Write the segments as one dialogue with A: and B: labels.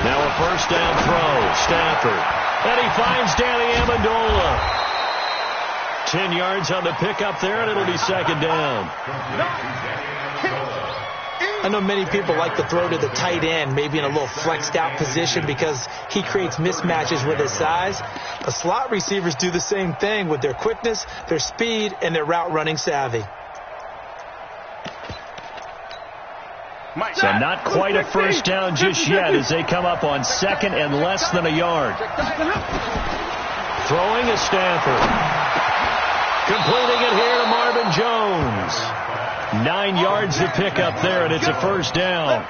A: Now a first down throw. Stafford. And he finds Danny Amendola. 10 yards on the pickup there, and it'll be second down.
B: I know many people like to throw to the tight end, maybe in a little flexed out position because he creates mismatches with his size. The slot receivers do the same thing with their quickness, their speed, and their route running savvy.
A: So not quite a first down just yet as they come up on second and less than a yard. Throwing is Stafford. Completing it here to Marvin Jones. 9 yards to pick up there, and it's a first down.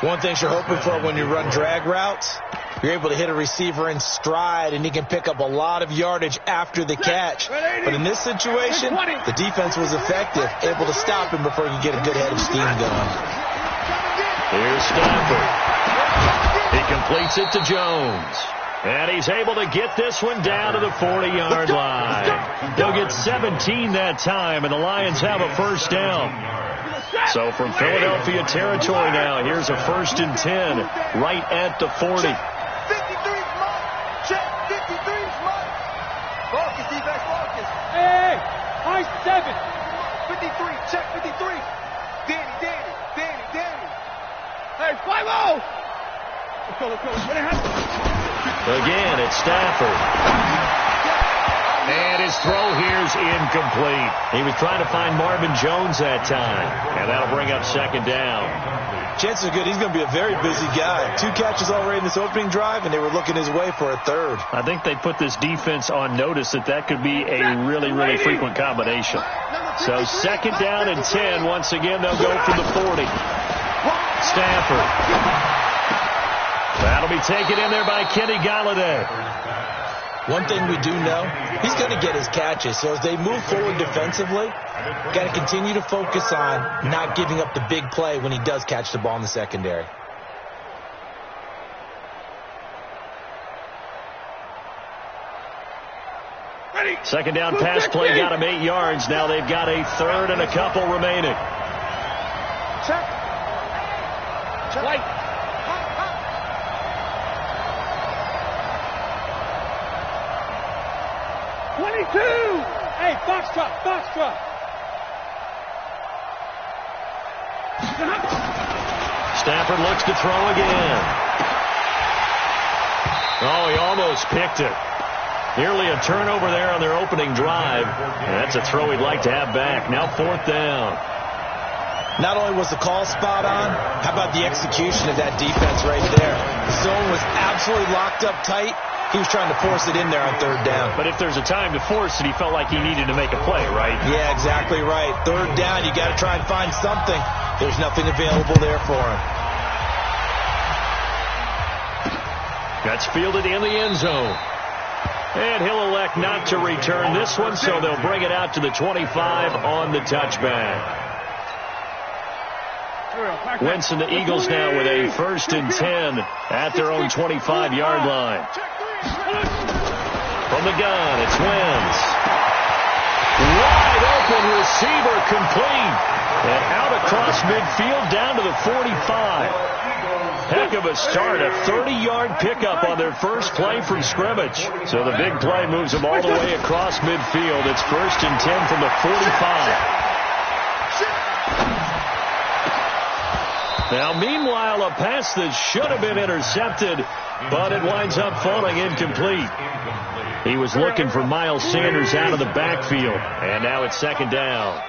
B: One thing you're hoping for when you run drag routes, you're able to hit a receiver in stride, and he can pick up a lot of yardage after the catch. But in this situation, the defense was effective, able to stop him before he could get a good head of steam going.
A: Here's Stafford. He completes it to Jones. And he's able to get this one down to the 40-yard line. They'll get 17 that time, and the Lions have a first down. So from Philadelphia territory now, here's a 1st and 10 right at the 40.
C: Check 53's mark. Focus, defense, focus.
D: Hey, high 7.
C: 53, check 53. Danny.
D: Hey, 5-0. Let's go. What happened?
A: Again, it's Stafford. And his throw here's incomplete. He was trying to find Marvin Jones that time. And that'll bring up second down.
B: Chances are good he's going to be a very busy guy. 2 catches already in this opening drive, and they were looking his way for a third.
A: I think they put this defense on notice that could be a really, really frequent combination. So second down and 10. Once again, they'll go from the 40. Stafford. That'll be taken in there by Kenny Golladay.
B: One thing we do know, he's going to get his catches. So as they move forward defensively, got to continue to focus on not giving up the big play when he does catch the ball in the secondary.
A: Second down pass play got him 8 yards. Now they've got a third and a couple remaining.
C: Check.
D: White. 22! Hey, Foxtrot.
A: Stafford looks to throw again. Oh, he almost picked it. Nearly a turnover there on their opening drive. And that's a throw he'd like to have back. Now 4th down.
B: Not only was the call spot on, how about the execution of that defense right there? The zone was absolutely locked up tight. He was trying to force it in there on 3rd down.
A: But if there's a time to force it, he felt like he needed to make a play, right?
B: Yeah, exactly right. 3rd down, you got to try and find something. There's nothing available there for him.
A: That's fielded in the end zone. And he'll elect not to return this one, so they'll bring it out to the 25 on the touchback. Wentz and the Eagles now with a 1st and 10 at their own 25-yard line. From the gun, it's Wentz. Wide open receiver complete. And out across midfield down to the 45. Heck of a start, a 30-yard pickup on their first play from scrimmage. So the big play moves them all the way across midfield. It's 1st and 10 from the 45. Now, meanwhile, a pass that should have been intercepted, but it winds up falling incomplete. He was looking for Miles Sanders out of the backfield, and now it's 2nd down.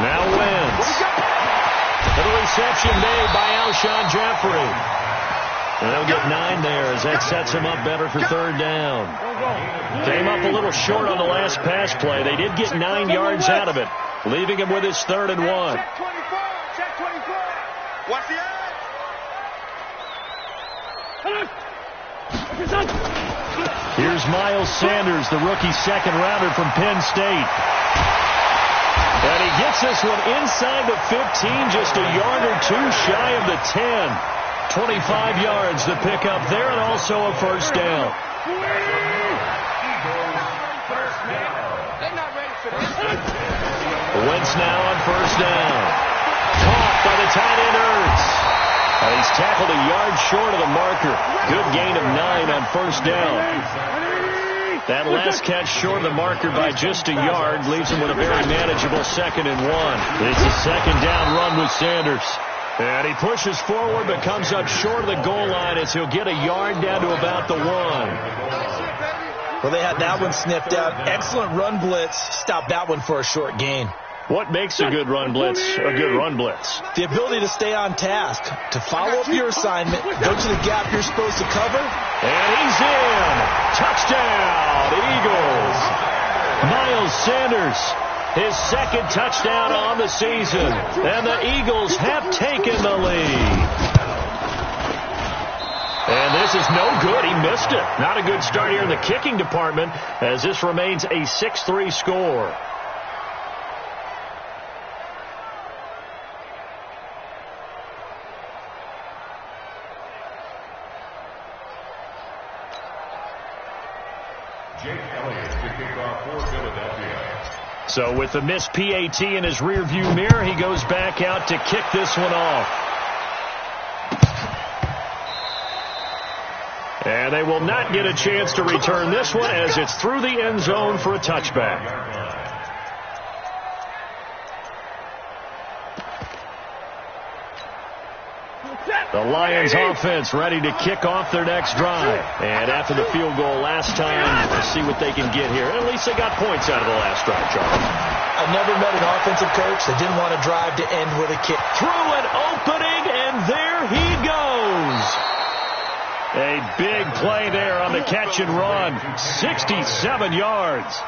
A: Now Wentz. And the reception made by Alshon Jeffrey. And they'll get 9 there as that sets him up better for 3rd down. Came up a little short on the last pass play. They did get 9 yards out of it, leaving him with his 3rd and 1.
C: Check 24. Watch the eye.
A: Here's Miles Sanders, the rookie 2nd rounder from Penn State. And he gets this one inside the 15, just a yard or 2 shy of the 10. 25 yards to pick up there, and also a 1st down.
C: They're not ready for this.
A: Wentz now on first down. Caught by the tight end Ertz. He's tackled a yard short of the marker. Good gain of 9 on first down. That last catch short of the marker by just a yard leaves him with a very manageable 2nd and 1. It's a 2nd down run with Sanders. And he pushes forward but comes up short of the goal line as he'll get a yard down to about the 1.
B: Well, they had that one sniffed out. Excellent run blitz. Stopped that one for a short gain.
A: What makes a good run blitz a good run blitz?
B: The ability to stay on task, to follow up your assignment, go to the gap you're supposed to cover.
A: And he's in. Touchdown, Eagles. Miles Sanders, his 2nd touchdown on the season. And the Eagles have taken the lead. And this is no good. He missed it. Not a good start here in the kicking department as this remains a 6-3 score. So with the missed PAT in his rearview mirror, he goes back out to kick this one off. And they will not get a chance to return this one as it's through the end zone for a touchback. The Lions offense ready to kick off their next drive. And after the field goal last time, to see what they can get here. At least they got points out of the last drive, Charlie.
B: I've never met an offensive coach that didn't want to drive to end with a kick.
A: Through an opening, and there he goes. A big play there on the catch and run. 67 yards.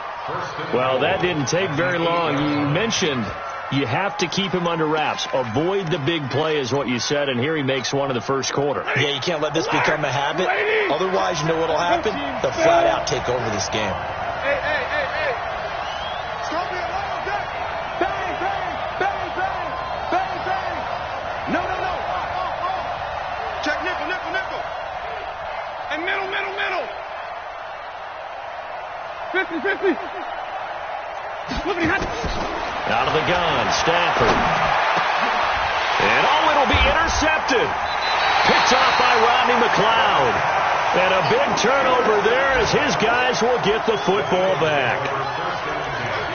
A: Well, that didn't take very long. You mentioned you have to keep him under wraps. Avoid the big play is what you said, and here he makes one in the first quarter.
B: Yeah, you can't let this become a habit. Otherwise, you know what will happen? They'll flat out take over this game.
C: Hey. Stop it. Bang, bang, bang, bang, bang, bang. No. Check nickel. And middle.
D: 50.
A: Out of the gun, Stafford. And it'll be intercepted. Picked off by Rodney McLeod. And a big turnover there as his guys will get the football back.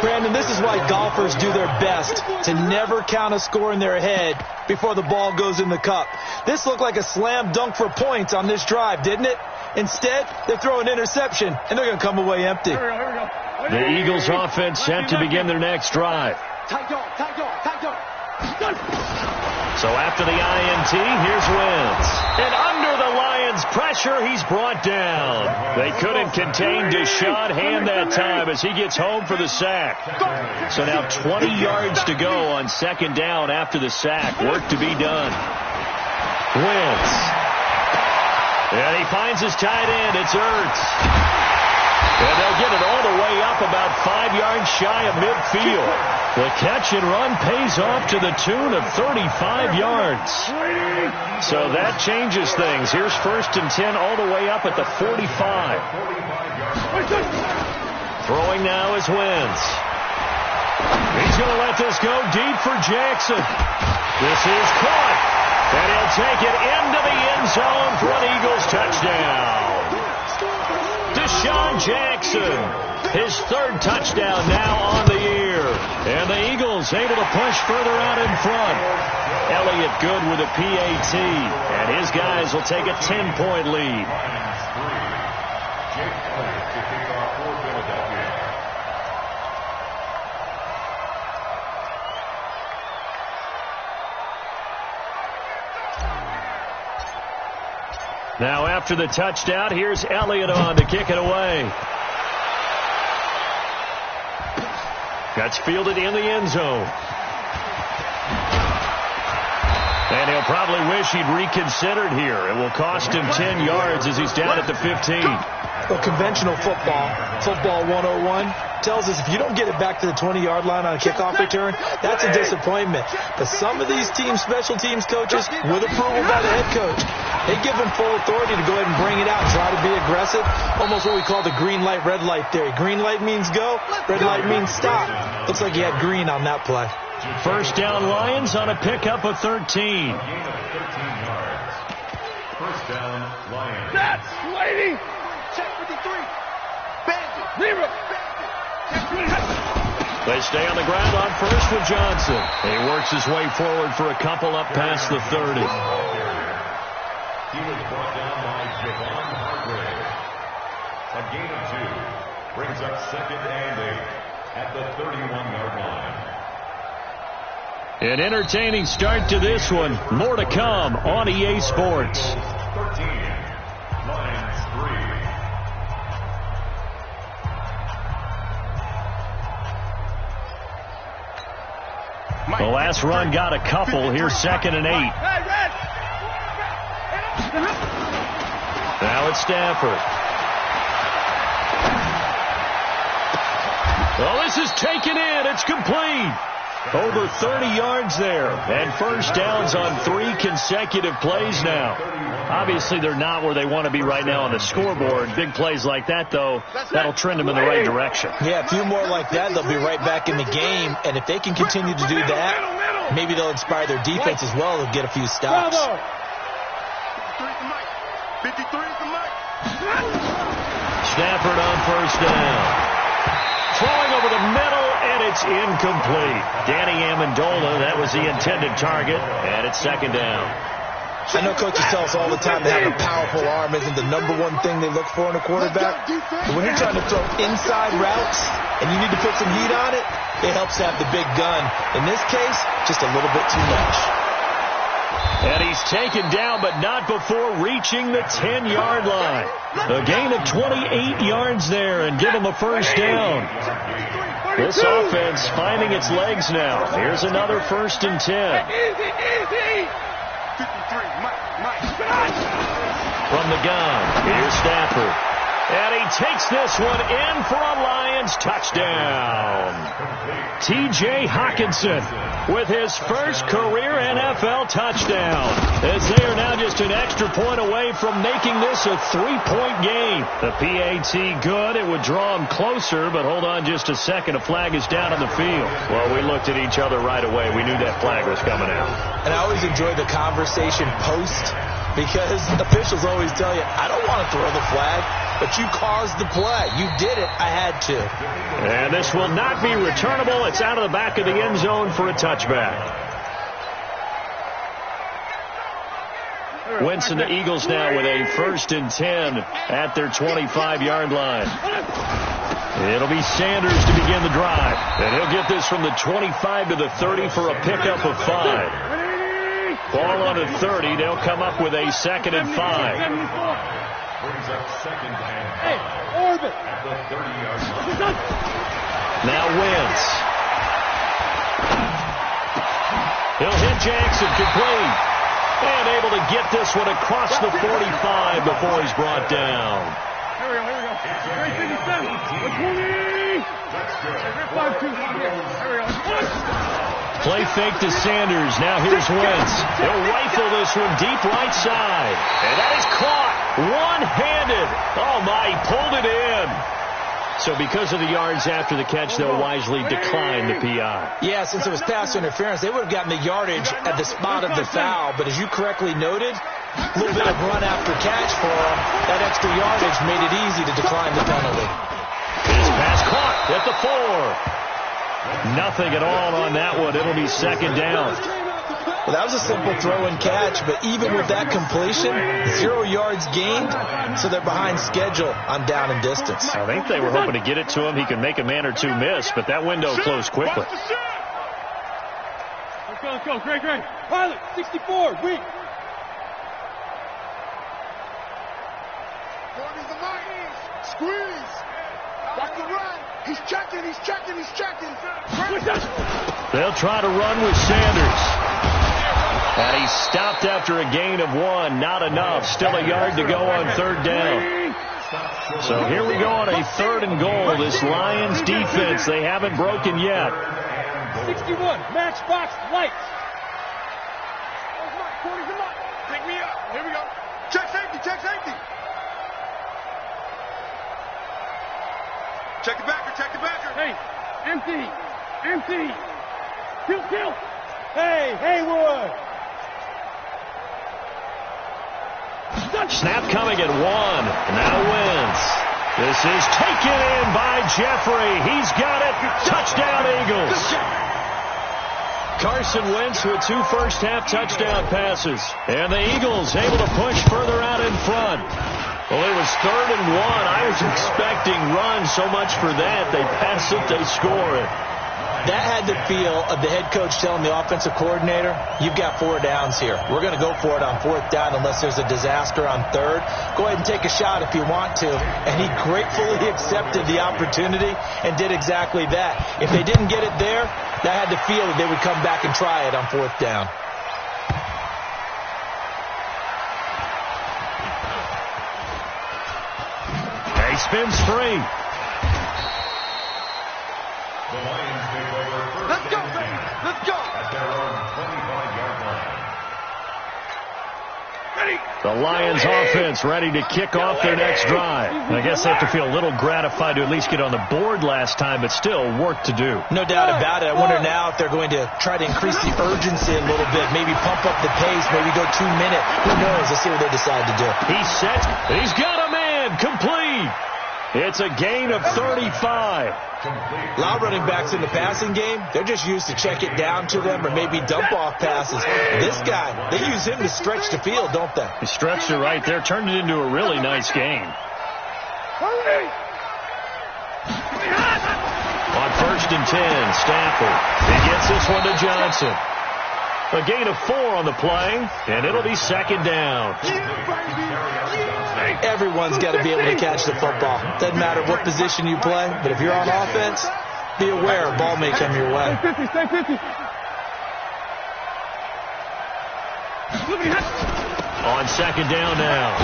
B: Brandon, this is why golfers do their best to never count a score in their head before the ball goes in the cup. This looked like a slam dunk for points on this drive, didn't it? Instead, they throw an interception, and they're going to come away empty.
D: Here we go.
A: The Eagles offense set to begin their next drive.
C: Tight dog.
A: So after the INT, here's Wentz. And under the Lions' pressure, he's brought down. They couldn't contain Deshaun Hand that time as he gets home for the sack. So now 20 yards to go on 2nd down after the sack. Work to be done. Wentz. And he finds his tight end. It's Ertz. And they'll get it all the way up about 5 yards shy of midfield. The catch and run pays off to the tune of 35 yards. So that changes things. Here's 1st and 10 all the way up at the 45. Throwing now is Wentz. He's going to let this go deep for Jackson. This is caught. And he'll take it into the end zone for an Eagles touchdown. Deshaun Jackson, his 3rd touchdown now on the year. And the Eagles able to push further out in front. Elliott good with a PAT. And his guys will take a 10-point lead. Now after the touchdown, here's Elliott on to kick it away. That's fielded in the end zone. And he'll probably wish he'd reconsidered here. It will cost him 10 yards as he's down at the 15.
B: Well, conventional football 101, tells us if you don't get it back to the 20-yard line on a kickoff return, that's a disappointment. But some of these special teams coaches, with approval by the head coach, They give him full authority to go ahead and bring it out and try to be aggressive. Almost what we call the green light, red light theory. Green light means go, red light means stop. Looks like he had green on that play.
A: First down, Lions on a pickup of 13.
E: First down, Lions.
C: That's lady. Check 53. Bandit. Zero.
A: They stay on the ground on first with Johnson. He works his way forward for a couple up past the 30.
E: He was brought down by Javon Hargrave. A gain of 2 brings up 2nd and 8 at the 31-yard line.
A: An entertaining start to this one. More to come on EA Sports.
E: 13, Lions 3.
A: The last run got a couple. Here's 2nd and 8. Now it's Stafford. Well, this is taken in. It's complete. Over 30 yards there. And first downs on 3 consecutive plays now. Obviously, they're not where they want to be right now on the scoreboard. Big plays like that, though, that'll trend them in the right direction.
B: Yeah, a few more like that, they'll be right back in the game. And if they can continue to do that, maybe they'll inspire their defense as well to get a few stops.
C: 53 is the mic.
A: Stafford on first down. Throwing over the middle, and it's incomplete. Danny Amendola, that was the intended target, and it's 2nd down.
B: I know coaches tell us all the time that having a powerful arm isn't the number one thing they look for in a quarterback. But when you're trying to throw inside routes and you need to put some heat on it, it helps to have the big gun. In this case, just a little bit too much.
A: And he's taken down, but not before reaching the 10-yard line. A gain of 28 yards there and give him a first down. This offense finding its legs now. Here's another 1st and 10.
C: 53,
A: From the gun, here's Stafford. And he takes this one in for a Lions touchdown. T.J. Hockenson with his first career NFL touchdown, as they are now just an extra point away from making this a 3-point game. The PAT good. It would draw them closer, but hold on just a second. A flag is down on the field. Well, we looked at each other right away. We knew that flag was coming out.
B: And I always enjoy the conversation post, because officials always tell you, I don't want to throw the flag, but you caused the play. You did it. I had to.
A: And this will not be returnable. It's out of the back of the end zone for a touchback. Wentz and the Eagles now with a 1st and 10 at their 25-yard line. It'll be Sanders to begin the drive. And he'll get this from the 25 to the 30 for a pickup of 5. Ball on the 30. They'll come up with a 2nd and 5.
E: Brings up 2nd and 5 at the 30-yard line.
A: Now Wentz. He'll hit Jackson complete. And able to get this one across the 45 before he's brought down.
C: Here we go. 5-2.
A: Play fake to Sanders. Now here's Wentz. They'll rifle this one deep right side. And that is caught one-handed. Oh, my, he pulled it in. So because of the yards after the catch, they'll wisely decline the PI.
B: Yeah, since it was pass interference, they would have gotten the yardage at the spot of the foul. But as you correctly noted, a little bit of run after catch for them. That extra yardage made it easy to decline the penalty.
A: His pass caught at the 4. Nothing at all on that one. It'll be 2nd down.
B: Well, that was a simple throw and catch, but even with that completion, 0 yards gained, so they're behind schedule on down and distance.
A: I think they were hoping to get it to him. He could make a man or two miss, but that window closed quickly.
C: Let's go. Great. Pilot, 64, weak. Squeeze. Back to run. He's checking.
A: They'll try to run with Sanders. And he stopped after a gain of 1. Not enough. Still a yard to go on 3rd down. So here we go on a 3rd and goal. This Lions defense, they haven't broken yet.
C: 61, matchbox lights. Pick me up. Here we go. Check the backer, check the backer. Hey, empty. Empty. Kill. Hey, Haywood.
A: Snap coming at 1. Now Wentz. This is taken in by Jeffrey. He's got it. Touchdown, Eagles. Carson Wentz with 2 first-half touchdown passes. And the Eagles able to push further out in front. Well, it was 3rd and 1. I was expecting runs so much for that. They pass it, they score it.
B: That had the feel of the head coach telling the offensive coordinator, you've got 4 downs here. We're going to go for it on 4th down unless there's a disaster on 3rd. Go ahead and take a shot if you want to. And he gratefully accepted the opportunity and did exactly that. If they didn't get it there, that had the feel that they would come back and try it on 4th down.
A: He spins free.
E: The Lions take over first.
C: Let's go, baby. Let's go.
E: At their own 25-yard line.
C: Ready.
A: The Lions offense ready to kick off their next drive. I guess they have to feel a little gratified to at least get on the board last time, but still work to do.
B: No doubt about it. I wonder now if they're going to try to increase the urgency a little bit, maybe pump up the pace, maybe go 2 minutes. Who knows? Let's see what they decide to do.
A: He's set. He's got a man. Complete. It's a gain of 35.
B: A lot of running backs in the passing game, they're just used to check it down to them or maybe dump off passes. This guy, they use him to stretch the field, don't they?
A: He stretched it right there, turned it into a really nice gain.
C: Hurry.
A: On 1st and 10, Stafford. He gets this one to Johnson. A gain of 4 on the play, and it'll be 2nd down.
B: Everyone's got to be able to catch the football. Doesn't matter what position you play, but if you're on offense, be aware a ball may come your way.
C: Stay 50.
A: On 2nd down now,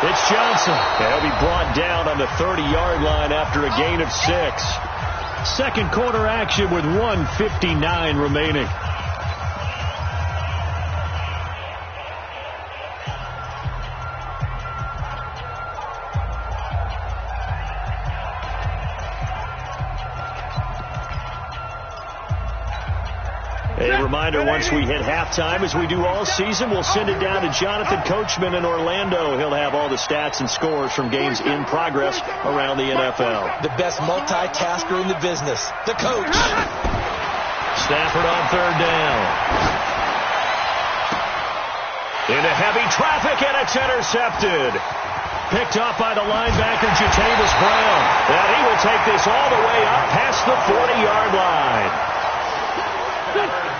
A: it's Johnson. He'll be brought down on the 30-yard line after a gain of 6. Second quarter action with 1:59 remaining. A reminder, once we hit halftime, as we do all season, we'll send it down to Jonathan Coachman in Orlando. He'll have all the stats and scores from games in progress around the NFL.
B: The best multitasker in the business, the coach.
A: Stafford on 3rd down. Into heavy traffic, and it's intercepted. Picked up by the linebacker, Jatavis Brown. And he will take this all the way up past the 40-yard line.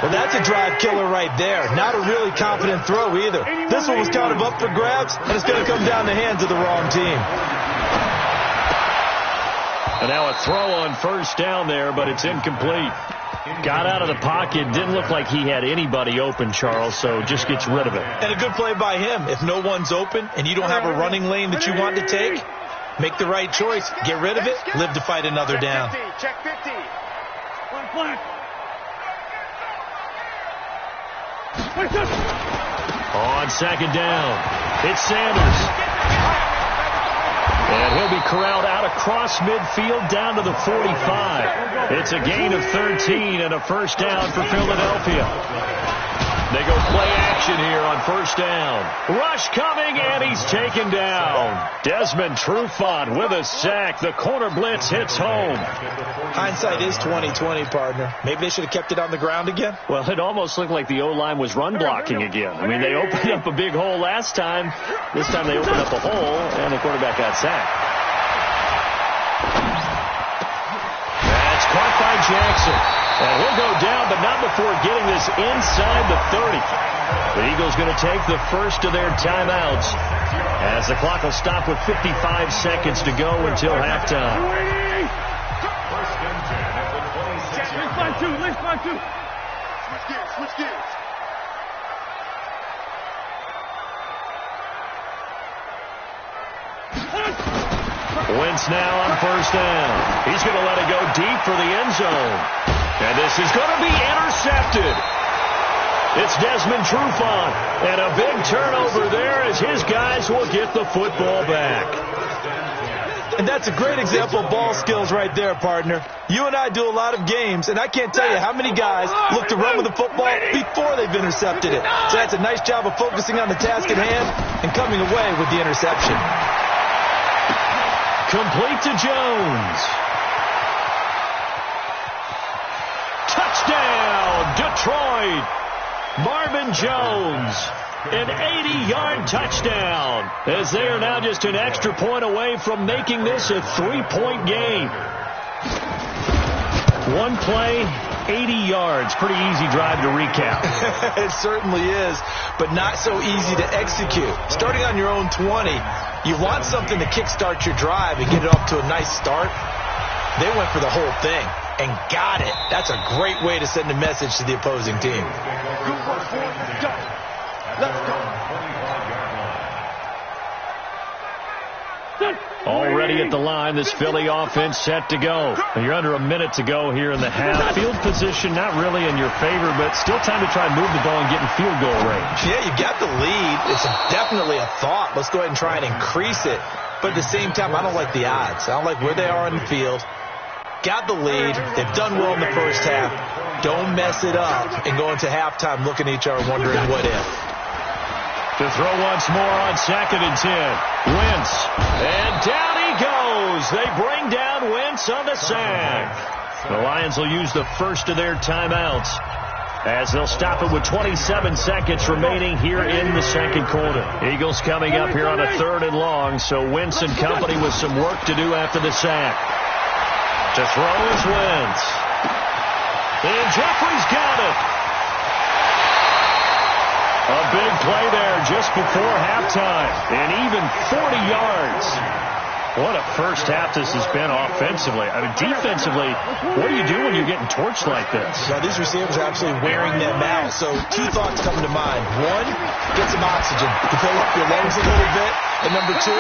B: Well, that's a drive killer right there. Not a really confident throw either. This one was kind of up for grabs, and it's going to come down the hands of the wrong team.
A: And now a throw on 1st down there, but it's incomplete. Got out of the pocket. Didn't look like he had anybody open, Charles, so just gets rid of it.
B: And a good play by him. If no one's open and you don't have a running lane that you want to take, make the right choice. Get rid of it. Live to fight another down.
C: Check 50. One flat.
A: On 2nd down, it's Sanders. And he'll be corralled out across midfield down to the 45. It's a gain of 13 and a 1st down for Philadelphia. They go play action here on 1st down. Rush coming, and he's taken down. Desmond Trufant with a sack. The corner blitz hits home.
B: Hindsight is 20/20, partner. Maybe they should have kept it on the ground again.
A: Well, it almost looked like the O-line was run blocking again. I mean, they opened up a big hole last time. This time they opened up a hole, and the quarterback got sacked. That's caught by Jackson. And he'll go down, but not before getting this inside the 30. The Eagles going to take the first of their timeouts as the clock will stop with 55 seconds to go until halftime.
C: Let's find two. Switch gears.
A: Wentz now on 1st down. He's going to let it go deep for the end zone. And this is going to be intercepted. It's Desmond Trufant. And a big turnover there as his guys will get the football back.
B: And that's a great example of ball skills right there, partner. You and I do a lot of games, and I can't tell you how many guys look to run with the football before they've intercepted it. So that's a nice job of focusing on the task at hand and coming away with the interception.
A: Complete to Jones. Touchdown, Detroit. Marvin Jones, an 80-yard touchdown, as they are now just an extra point away from making this a 3-point game. One play, 80 yards. Pretty easy drive to recap.
B: It certainly is, but not so easy to execute. Starting on your own 20, you want something to kickstart your drive and get it off to a nice start. They went for the whole thing and got it. That's a great way to send a message to the opposing team.
A: Already at the line, this Philly offense set to go. And you're under a minute to go here in the half. Field position not really in your favor, but still time to try and move the ball and get in field goal range.
B: Yeah, you got the lead. It's definitely a thought. Let's go ahead and try and increase it. But at the same time, I don't like the odds. I don't like where they are on the field. Got the lead. They've done well in the first half. Don't mess it up and go into halftime looking at each other wondering what if.
A: To throw once more on 2nd and 10. Wentz. And down he goes. They bring down Wentz on the sack. The Lions will use the first of their timeouts as they'll stop it with 27 seconds remaining here in the second quarter. Eagles coming up here on a 3rd and long, so Wentz and company with some work to do after the sack. To throw is Wentz. And Jeffrey's got it. A big play there just before halftime. And even 40 yards. What a first half this has been offensively. I mean, defensively, what do you do when you're getting torched like this?
B: Now, these receivers are actually wearing them out. So 2 thoughts come to mind. 1, get some oxygen to fill up your lungs a little bit. And number 2,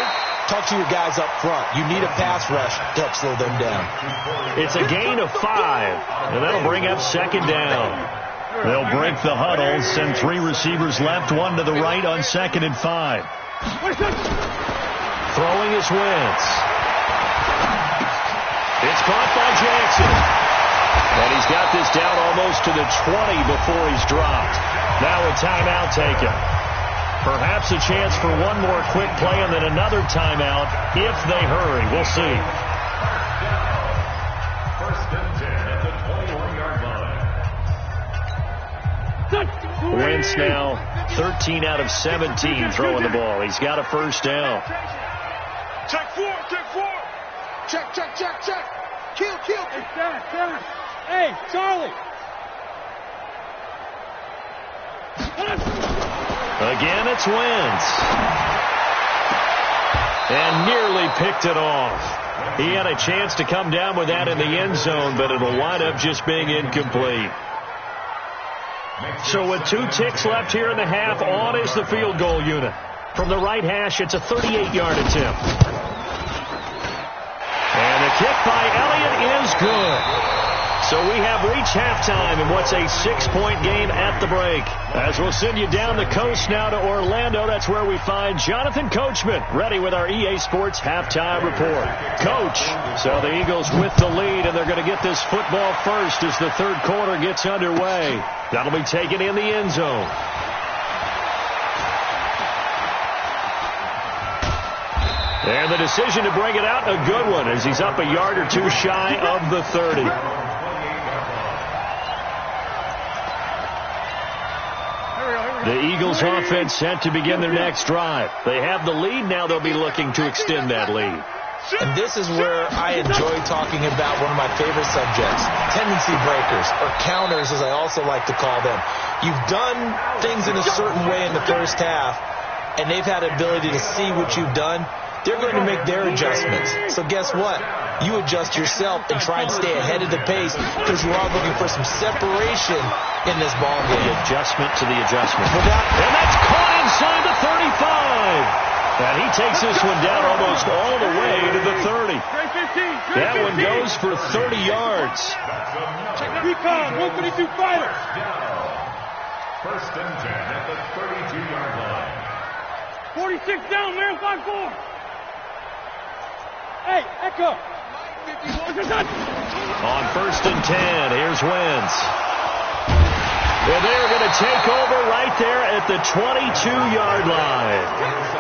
B: talk to your guys up front. You need a pass rush to help slow them down.
A: It's a gain of 5, and that'll bring up 2nd down. They'll break the huddle, send 3 receivers left, 1 to the right on 2nd and 5. Throwing is Wentz. It's caught by Jackson. And he's got this down almost to the 20 before he's dropped. Now a timeout taken. Perhaps a chance for one more quick play and then another timeout if they hurry. We'll see.
E: First and 10 at the 21-yard line.
A: Wentz now 13 out of 17 throwing the ball. He's got a first down.
C: Check 4, check 4. Check, check, check, check. Kill, kill. Hey, center. Hey, Charlie.
A: Again, it's Wentz. And nearly picked it off. He had a chance to come down with that in the end zone, but it'll wind up just being incomplete. So with 2 ticks left here in the half, on is the field goal unit. From the right hash, it's a 38-yard attempt. And the kick by Elliott is good. So we have reached halftime in what's a 6-point game at the break. As we'll send you down the coast now to Orlando, that's where we find Jonathan Coachman, ready with our EA Sports halftime report. Coach, so the Eagles with the lead, and they're going to get this football first as the 3rd quarter gets underway. That'll be taken in the end zone. And the decision to bring it out, a good one, as he's up a yard or 2 shy of the 30. The Eagles offense set to begin their next drive. They have the lead. Now they'll be looking to extend that lead.
B: And this is where I enjoy talking about one of my favorite subjects, tendency breakers, or counters as I also like to call them. You've done things in a certain way in the first half, and they've had the ability to see what you've done. They're going to make their adjustments. So guess what? You adjust yourself and try and stay ahead of the pace because you are looking for some separation in this ball game.
A: The adjustment to the adjustment. And that's caught inside the 35. And he takes this one down almost all the way to the 30. That one goes for 30 yards.
C: Recon, 132 fighter.
E: First and 10 at the 32-yard line.
C: 46 down, man, 5-4.
D: Hey, Echo.
A: On 1st and 10, here's Wentz. And they're going to take over right there at the 22-yard line.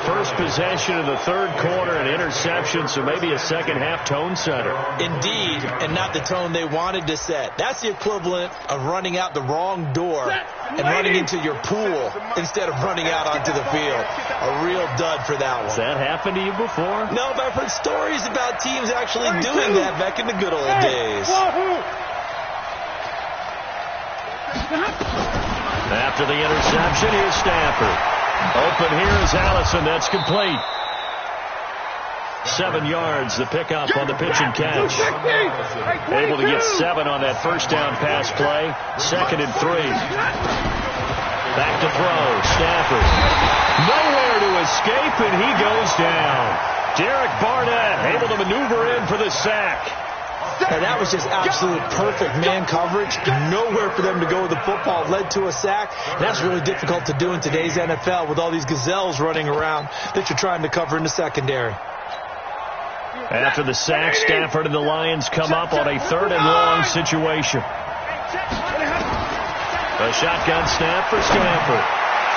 A: First possession of the third quarter, an interception, so maybe a second-half tone setter.
B: Indeed, and not the tone they wanted to set. That's the equivalent of running out the wrong door and running into your pool instead of running out onto the field. A real dud for that one.
A: Has that happened to you before?
B: No, but I've heard stories about teams actually doing that back in the good old days.
A: After the interception, here's Stafford. Open here is Allison. That's complete. 7 yards, the pickup on the pitch and catch. Able to get 7 on that first down pass play. 2nd and 3. Back to throw. Stafford. Nowhere to escape, and he goes down. Derek Barnett able to maneuver in for the sack.
B: And that was just absolute perfect man coverage. Nowhere for them to go with the football. Led to a sack. And that's really difficult to do in today's NFL with all these gazelles running around that you're trying to cover in the secondary.
A: After the sack, Stafford and the Lions come up on a 3rd and long situation. A shotgun snap for Stafford.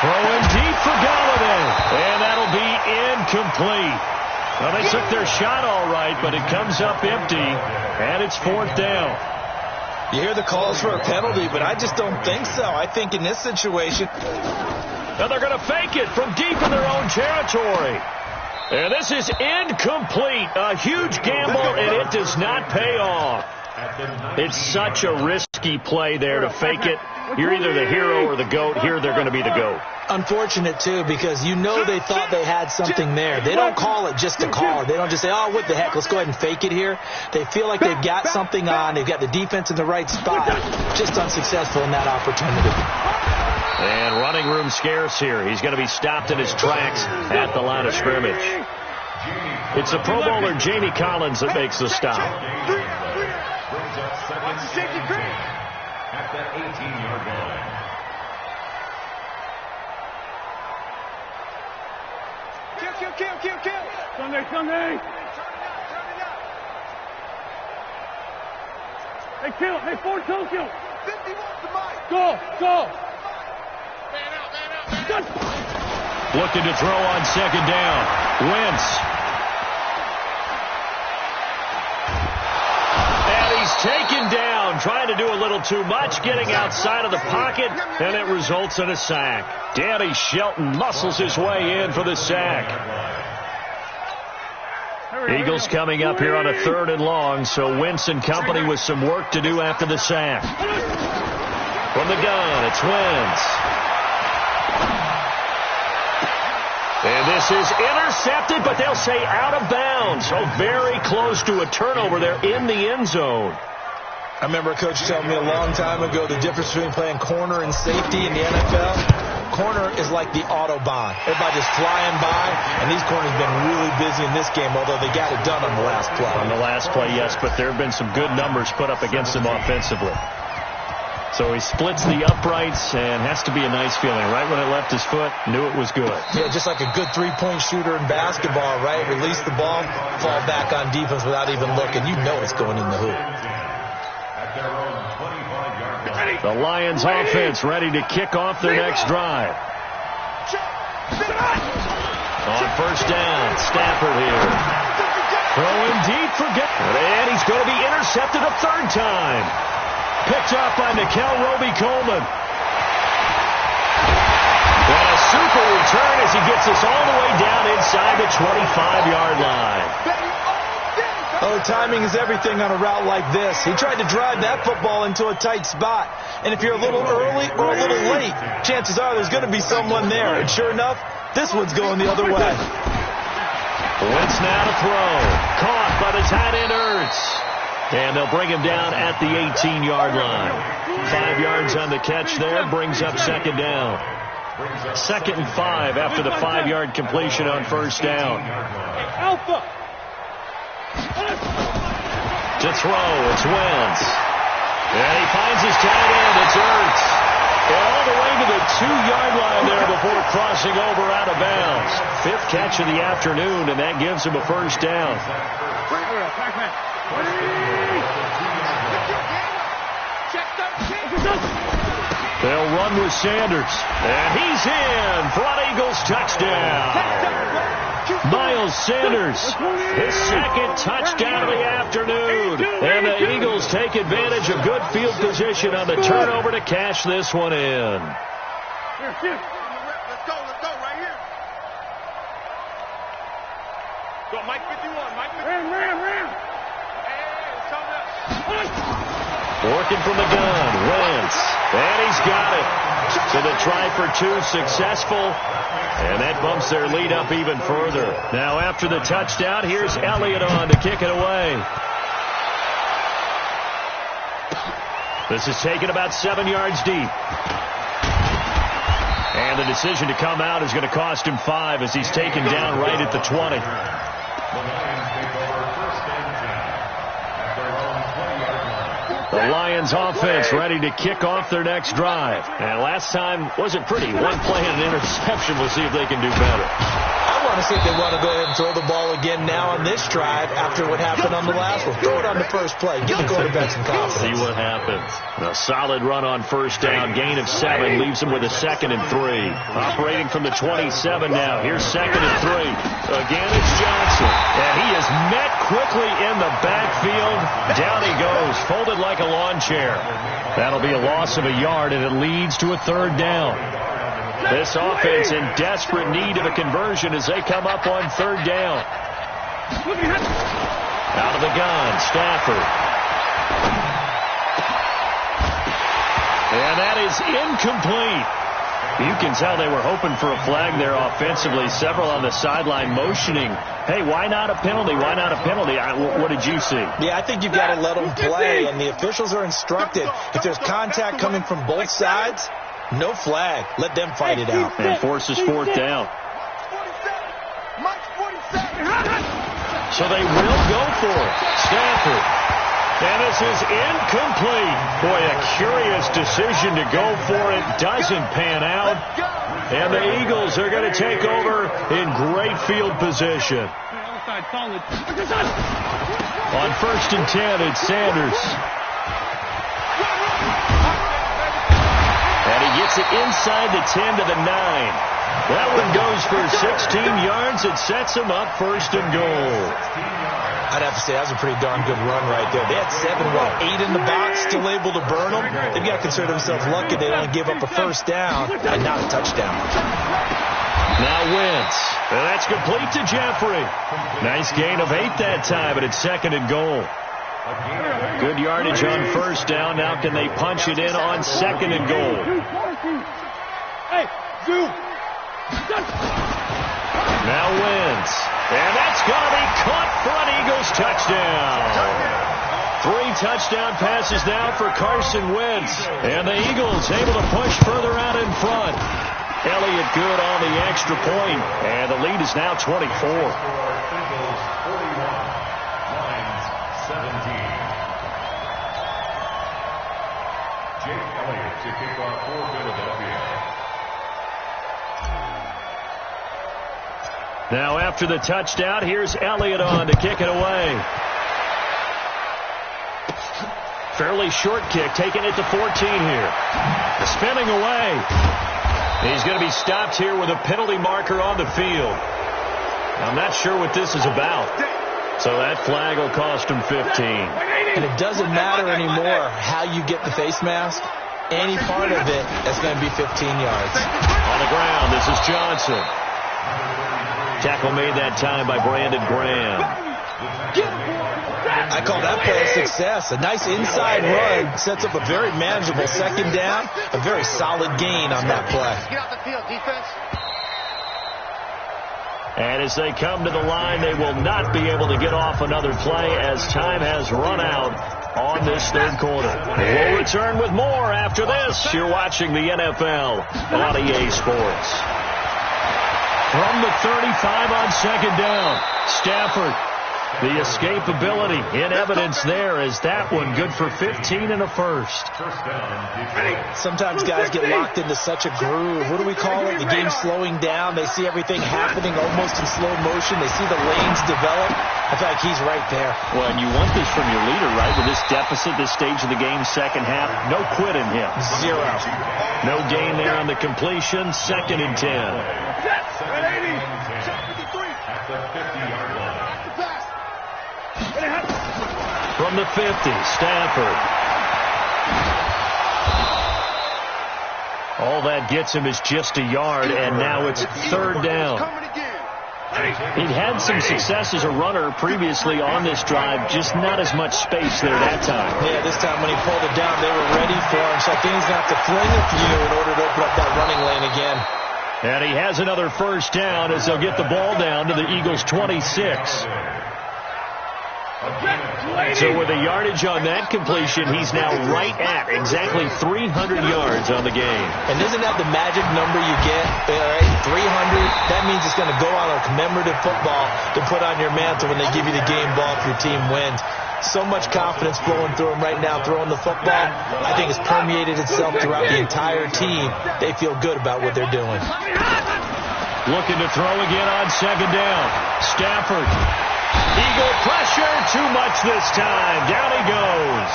A: Throwing deep for Golladay. And that'll be incomplete. Well, they took their shot all right, but it comes up empty, and it's 4th down.
B: You hear the calls for a penalty, but I just don't think so. I think in this situation...
A: And they're going to fake it from deep in their own territory. And this is incomplete. A huge gamble, and it does not pay off. It's such a risky play there to fake it. You're either the hero or the GOAT. Here they're going to be the GOAT.
B: Unfortunate, too, because you know they thought they had something there. They don't call it just to call it. They don't just say, oh, what the heck, let's go ahead and fake it here. They feel like they've got something on. They've got the defense in the right spot. Just unsuccessful in that opportunity.
A: And running room scarce here. He's going to be stopped in his tracks at the line of scrimmage. It's a Pro Bowler, Jamie Collins, that makes the stop.
E: At the 18-yard line.
C: Kill.
D: Sunday. Hey, kill. Hey, Ford, kill.
C: 51 to Mike.
D: Go.
C: Man out.
A: Looking to throw on 2nd down. Wentz. And he's taken down, trying to do a little too much, getting outside of the pocket, and it results in a sack. Danny Shelton muscles his way in for the sack. Eagles coming up here on a 3rd and long, so Wentz and company with some work to do after the sack. From the gun, it's Wentz. And this is intercepted, but they'll say out of bounds. So very close to a turnover there in the end zone.
B: I remember a coach telling me a long time ago the difference between playing corner and safety in the NFL. Corner is like the Autobahn. Everybody just flying by, and these corners have been really busy in this game, although they got it done on the last play.
A: On the last play, yes, but there have been some good numbers put up against them offensively. So he splits the uprights and has to be a nice feeling. Right when it left his foot, knew it was good.
B: Yeah, just like a good three-point shooter in basketball, right? Release the ball, fall back on defense without even looking. You know it's going in the hoop.
A: The Lions offense ready to kick off their next drive. On 1st down, Stafford here. Throwing deep for and he's going to be intercepted a 3rd time. Picked up by Nickel Roby-Coleman. And a super return as he gets us all the way down inside the 25-yard line.
B: Oh, timing is everything on a route like this. He tried to drive that football into a tight spot. And if you're a little early or a little late, chances are there's going to be someone there. And sure enough, this one's going the other way.
A: Wentz now to throw. Caught by the tight end Ertz. And they'll bring him down at the 18-yard line. 5 yards on the catch there. Brings up 2nd down. 2nd and 5 after the 5-yard completion on 1st down.
D: Alpha.
A: To throw, it's Wentz. And he finds his tight end, it's Ertz. And all the way to the 2-yard line there before crossing over out of bounds. 5th catch of the afternoon, and that gives him a first down. They'll run with Sanders. And he's in for an Eagles touchdown. Miles Sanders, his 2nd touchdown of the afternoon. And the Eagles take advantage of good field position on the turnover to cash this one in.
C: Let's go right here. Go, Mike 51, Mike 51. Ram. Hey, it's coming up.
A: Working from the gun, Wentz, and he's got it. So the try for 2 successful, and that bumps their lead up even further. Now after the touchdown, here's Elliott on to kick it away. This is taken about 7 yards deep. And the decision to come out is going to cost him 5 as he's taken down right at the 20. The Lions offense ready to kick off their next drive. And last time wasn't pretty. 1 play and an interception. We'll see if they can do better.
B: I want to see if they want to go ahead and throw the ball again now on this drive after what happened on the last one. Throw it on the first play. Give the quarterback some confidence.
A: See what happens. A solid run on first down. Gain of 7 leaves him with a 2nd and 3. Operating from the 27 now. Here's 2nd and 3. Again, it's Johnson. And he is met quickly in the backfield. Down he goes, folded like a lawn chair. That'll be a loss of a yard, and it leads to a 3rd down. This offense in desperate need of a conversion as they come up on 3rd down. Out of the gun, Stafford. And that is incomplete. You can tell they were hoping for a flag there offensively. Several on the sideline motioning, hey, why not a penalty? Why not a penalty? What did you see?
B: Yeah, I think you've got to let them play, and the officials are instructed. If there's contact coming from both sides, no flag. Let them fight it out.
A: And forces 4th down. So they will go for it. Stafford. And this is incomplete. Boy, a curious decision to go for it. Doesn't pan out. And the Eagles are going to take over in great field position. On 1st and 10, it's Sanders. And he gets it inside the 10 to the 9. That one goes for 16 yards. It sets him up 1st and goal.
B: I'd have to say that was a pretty darn good run right there. They had 8 in the box, still able to burn them. They've got to consider themselves lucky they only give up a 1st down and not a touchdown.
A: Now Wentz. And that's complete to Jeffrey. Nice gain of 8 that time, but it's 2nd and goal. Good yardage on 1st down. Now can they punch it in on 2nd and goal? Now Wentz. And that's going to be caught for an Eagles touchdown. 3 touchdown passes now for Carson Wentz. And the Eagles able to push further out in front. Elliott good on the extra point. And the lead is now 24.
E: Jake Elliott to kick off for Philadelphia.
A: Now after the touchdown, here's Elliott on to kick it away. Fairly short kick, taking it to 14 here. Spinning away. He's going to be stopped here with a penalty marker on the field. I'm not sure what this is about. So that flag will cost him 15.
B: And it doesn't matter anymore how you get the face mask. Any part of it, that's going to be 15 yards.
A: On the ground, this is Johnson. Tackle made that time by Brandon Graham.
B: I call that play a success. A nice inside run sets up a very manageable 2nd down. A very solid gain on that play.
C: Get off the field, defense.
A: And as they come to the line, they will not be able to get off another play as time has run out on this 3rd quarter. We'll return with more after this. You're watching the NFL on EA Sports. From the 35 on 2nd down, Stafford. The escapability in evidence there as that one good for 15 and a first.
B: Sometimes guys get locked into such a groove. What do we call it? The game's slowing down. They see everything happening almost in slow motion. They see the lanes develop. I feel like he's right there.
A: Well, and you want this from your leader, right? With this deficit, this stage of the game, second half, no quit in him.
B: Zero.
A: No gain there on the completion. 2nd and 10.
E: At the 50-yard line.
A: From the 50, Stafford. All that gets him is just a yard, and now it's 3rd down. He'd had some success as a runner previously on this drive, just not as much space there that time.
B: Yeah, this time when he pulled it down, they were ready for him, so I think he's going to have to fling a few in order to open up that running lane again.
A: And he has another first down as they'll get the ball down to the Eagles' 26. So with the yardage on that completion, he's now right at exactly 300 yards on the game.
B: And isn't that the magic number you get? 300, that means it's going to go on a commemorative football to put on your mantle when they give you the game ball if your team wins. So much confidence flowing through him right now throwing the football. I think it's permeated itself throughout the entire team. They feel good about what they're doing.
A: Looking to throw again on 2nd down. Stafford. Eagle pressure, too much this time. Down he goes.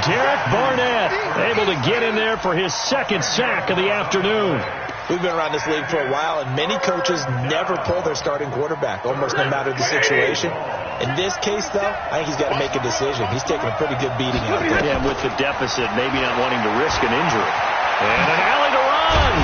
A: Derek Barnett able to get in there for his 2nd sack of the afternoon.
B: We've been around this league for a while, and many coaches never pull their starting quarterback, almost no matter the situation. In this case, though, I think he's got to make a decision. He's taking a pretty good beating out there.
A: Yeah, with the deficit, maybe not wanting to risk an injury. And an alley to run.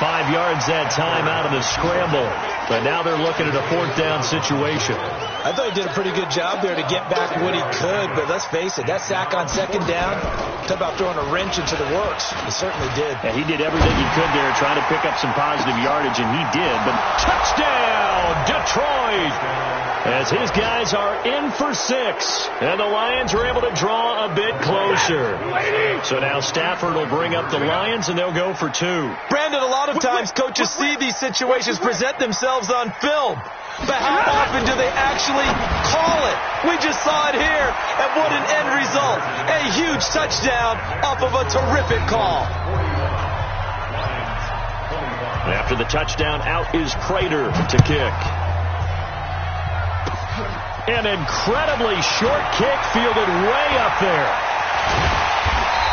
A: 5 yards that time out of the scramble. But now they're looking at a 4th down situation.
B: I thought he did a pretty good job there to get back what he could, but let's face it, that sack on 2nd down, talk about throwing a wrench into the works. He certainly did.
A: Yeah, he did everything he could there trying to pick up some positive yardage, and he did. But touchdown, Detroit! As his guys are in for 6, and the Lions are able to draw a bit closer. So now Stafford will bring up the Lions, and they'll go for 2.
B: Brandon, a lot of times coaches see these situations present themselves on film. But how often do they actually call it? We just saw it here, and what an end result. A huge touchdown off of a terrific call.
A: After the touchdown, out is Prater to kick. An incredibly short kick fielded way up there.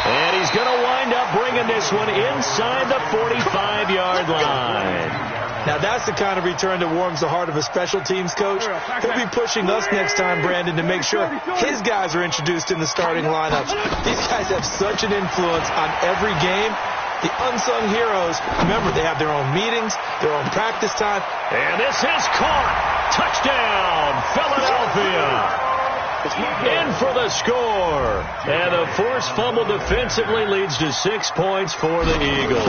A: And he's going to wind up bringing this one inside the 45-yard line.
B: Now, that's the kind of return that warms the heart of a special teams coach. He'll be pushing us next time, Brandon, to make sure his guys are introduced in the starting lineups. These guys have such an influence on every game. The unsung heroes, remember, they have their own meetings, their own practice time.
A: And this is caught. Touchdown, Philadelphia. In for the score. And a forced fumble defensively leads to 6 points for the Eagles.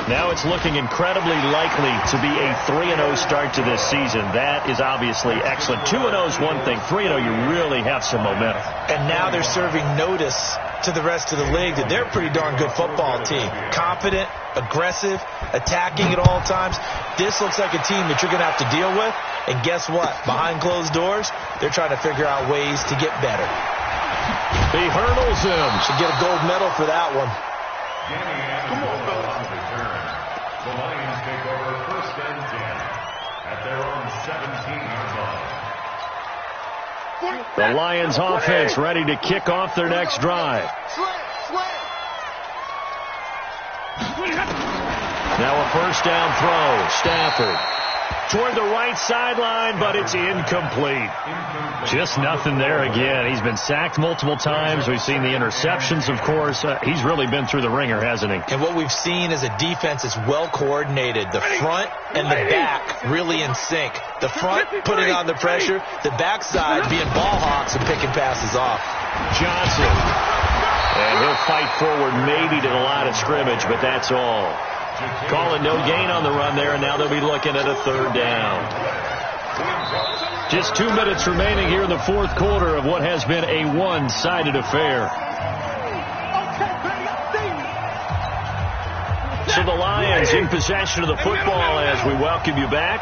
A: Now it's looking incredibly likely to be a 3-0 start to this season. That is obviously excellent. 2-0 is one thing. 3-0, you really have some momentum.
B: And now they're serving notice to the rest of the league that they're a pretty darn good football team. Confident, aggressive, attacking at all times. This looks like a team that you're going to have to deal with. And guess what? Behind closed doors, they're trying to figure out ways to get better.
A: He hurdles him.
B: Should get a gold medal for that one.
E: The Lions take over 1st and 10 at their own 17-yard line.
A: The Lions offense ready to kick off their next drive. Now a 1st down throw. Stafford toward the right sideline, but it's incomplete. Just nothing there again. He's been sacked multiple times. We've seen the interceptions, of course. He's really been through the ringer, hasn't he?
B: And what we've seen is a defense is well coordinated. The front and the back really in sync. The front putting on the pressure, the backside being ball hawks and picking passes off.
A: Johnson. And he'll fight forward maybe to the line of scrimmage, but that's all. Calling no gain on the run there, and now they'll be looking at a 3rd down. Just 2 minutes remaining here in the 4th quarter of what has been a one-sided affair. So the Lions in possession of the football as we welcome you back.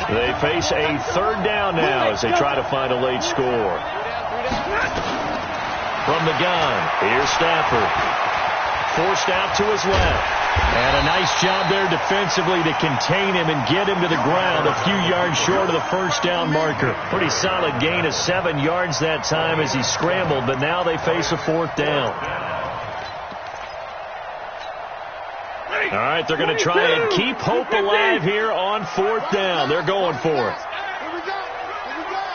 A: They face a third down now as they try to find a late score. From the gun, here's Stafford. Forced out to his left. And a nice job there defensively to contain him and get him to the ground a few yards short of the first down marker. Pretty solid gain of 7 yards that time as he scrambled, but now they face a fourth down. All right, they're going to try and keep hope alive here on fourth down. They're going for it.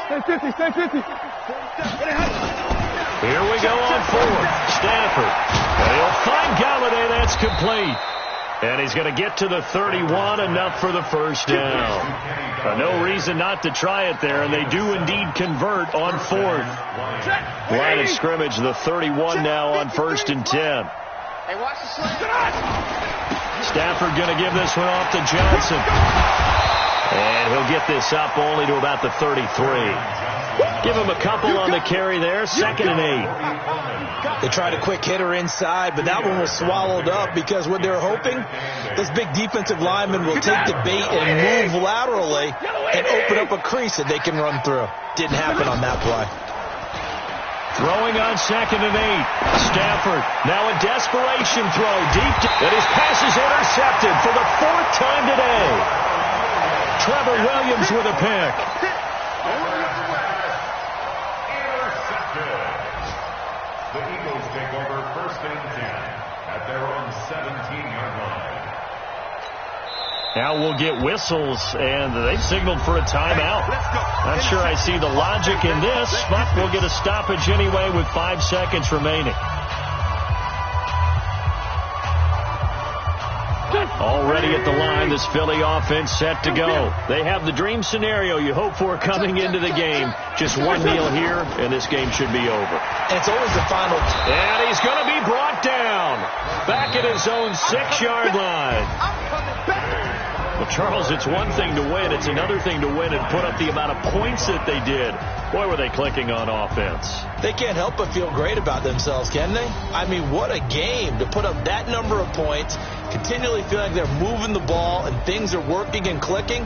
D: Stay 50.
A: Here we go on fourth. Stafford. And he'll find Galladay. That's complete. And he's going to get to the 31, enough for the first down. No reason not to try it there, and they do indeed convert on fourth. Line of scrimmage, the 31 now on 1st and 10.
C: Hey, watch the slant.
A: Stafford going to give this one off to Johnson. And he'll get this up only to about the 33. Give him a couple on the carry there. 2nd and 8.
B: They tried a quick hitter inside, but that one was swallowed up because what they're hoping, this big defensive lineman will take the bait and move laterally and open up a crease that they can run through. Didn't happen on that play.
A: Throwing on 2nd and 8. Stafford now a desperation throw deep. And his pass is intercepted for the 4th time today. Trevor Williams with a pick.
E: The Eagles take over 1st and 10 at their own 17-yard line.
A: Now we'll get whistles, and they've signaled for a timeout. Not sure I see the logic in this, but we'll get a stoppage anyway with 5 seconds remaining. Already at the line, this Philly offense set to go. They have the dream scenario you hope for coming into the game. Just one kneel here, and this game should be over.
B: And it's always the final.
A: And he's going to be brought down. Back at his own 6-yard line. Well, Charles, it's one thing to win. It's another thing to win and put up the amount of points that they did. Boy, were they clicking on offense.
B: They can't help but feel great about themselves, can they? I mean, what a game to put up that number of points, continually feel like they're moving the ball and things are working and clicking.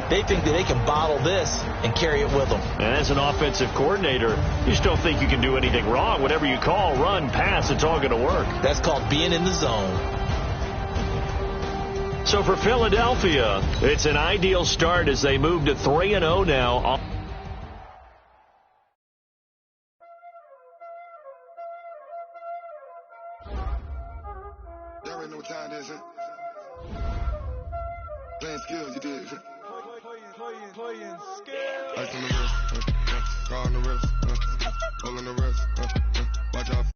B: They think that they can bottle this and carry it with them.
A: And as an offensive coordinator, you just don't think you can do anything wrong. Whatever you call, run, pass, it's all going to work.
B: That's called being in the zone.
A: So for Philadelphia, it's an ideal start as they move to 3-0 now.
F: There ain't no time, is it? Playing skills, you did. Playing skills. Ice on the wrist, car on the wrist, hole in the wrist, watch out.